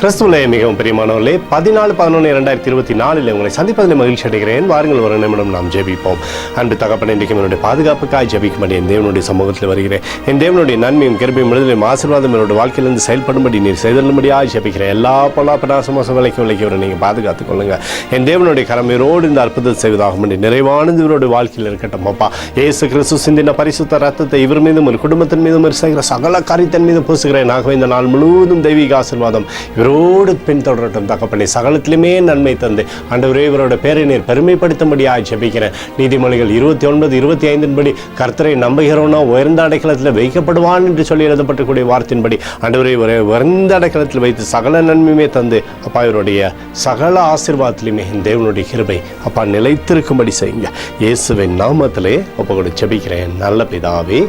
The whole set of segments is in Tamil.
கிறிஸ்துவிலே மிகவும் பிரியமானவர்களே, 14/11/2024 உங்களை சந்திப்பதில் மகிழ்ச்சி அடைகிறேன். வாருங்கள், ஒரு நிமிடம் நாம் ஜெபிப்போம். அன்பு தகப்பனே, இன்றைக்கு என்னுடைய பாதுகாப்புக்காய் ஜெபிக்கும்படி என் தேவனுடைய சமூகத்தில் வருகிறேன். என் தேவனுடைய நன்மையும் கிருபையும் விடுதலையும் ஆசீர்வாதம் என்னுடைய வாழ்க்கையிலிருந்து செயல்படும்படி நீர் செய்தல்படியாக ஜெபிக்கிறேன். எல்லா பொல்லாப்பனாசமோசம் விலைக்கு விலைக்கு நீங்கள் பாதுகாத்துக் கொள்ளுங்க. என் தேவனுடைய கரமையோடு இந்த அற்புதத்தை செய்வதாகும் நிறைவானது இவருடைய வாழ்க்கையில் இருக்கட்டும். அப்பா, இயேசு கிறிஸ்து சிந்தின பரிசுத்த ரத்தத்தை இவர் மீதும் ஒரு குடும்பத்தின் மீதும் செய்கிற சகல காரியத்தின் மீதும் பூசுகிறேன். ஆகவே இந்த நாள் முழுவதும் தெய்வீக ஆசீர்வாதம் இவரோடு பின்தொடரட்டும். தகப்பனே, சகலத்திலுமே நன்மை தந்து ஆண்டவரே இவரோட பேரை நீர் பெருமைப்படுத்தும்படியாக ஜெபிக்கிறேன். நீதிமொழிகள் 29:25 படி கர்த்தரை நம்புகிறோன்னா உயர்ந்த அடைக்கலத்தில் வைக்கப்படுவான் என்று சொல்லி எழுதப்பட்டக்கூடிய வார்த்தையின்படி ஆண்டவரை உயர்ந்த அடைக்கலத்தில் வைத்து சகல நன்மையுமே தந்து அப்பா இவருடைய சகல ஆசீர்வாதத்திலுமே என் தேவனுடைய கிருபை அப்பா நிலைத்திருக்கும்படி செய்யுங்க. இயேசுவின் நாமத்திலே ஒப்புக்கொடு ஜெபிக்கிறேன் நல்ல பிதாவே,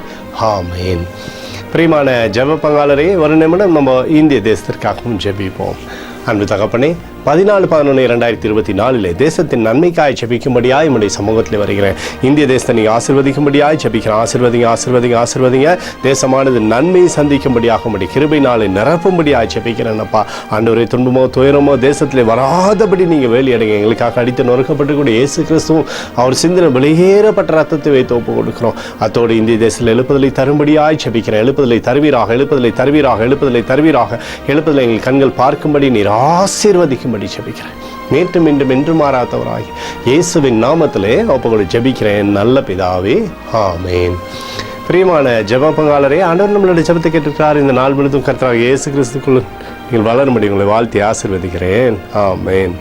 ஆமென். பிரியமான ஜெப பங்காளரே, ஒரு நிமிடம் நம்ம இந்திய தேசத்திற்காகவும் ஜெபிப்போம். அன்பு தகப்பனே, 14/11/2024 தேசத்தின் நன்மைக்காய் ஜெபிக்கும்படியாக என்னுடைய சமூகத்தில் வருகிறேன். இந்திய தேசத்தை நீங்கள் ஆசீர்வதிக்கும்படியாக ஜெபிக்கிறேன். ஆசீர்வதிங்க. தேசமானது நன்மை சந்திக்கும்படியாக உடைய கிருபை நாளை நிரப்பும்படியாக ஜெபிக்கிறேன். அப்பா ஆண்டவரே, துன்பமோ துயரமோ தேசத்தில் வராதபடி நீங்கள் வேலையடைங்க. எங்களுக்காக அடித்து நொறுக்கப்பட்டுக்கூடிய இயேசு கிறிஸ்துவும் அவர் சிந்தின வெளியேறப்பட்ட ரத்தத்தை வைத்து ஒப்பு கொடுக்கிறோம். அத்தோடு இந்திய தேசத்தில் எழுப்புதலை தரும்படியாக ஜெபிக்கிறேன். எழுப்புதலை தருவீராக எங்கள் கண்கள் பார்க்கும்படி நீர் ஆசீர்வதிக்கும்படி ஜெபிக்கிறேன். நேற்றும் இன்றும் என்று மாறாதவராகி இயேசுவின் நாமத்திலே ஒப்புக்கொடு ஜெபிக்கிறேன் நல்ல பிதாவே, ஆமென். பிரியமான ஜெப பங்காளரே, ஆண்டவர் நம்மளுடைய ஜெபத்தை கேட்டிருக்கிறார். இந்த நாள் முழுவதும் கர்த்தராகிய இயேசு கிறிஸ்துக்குள் நீங்கள் வளரும்படி உங்களை வாழ்த்தி ஆசீர்வதிக்கிறேன். ஆமென்.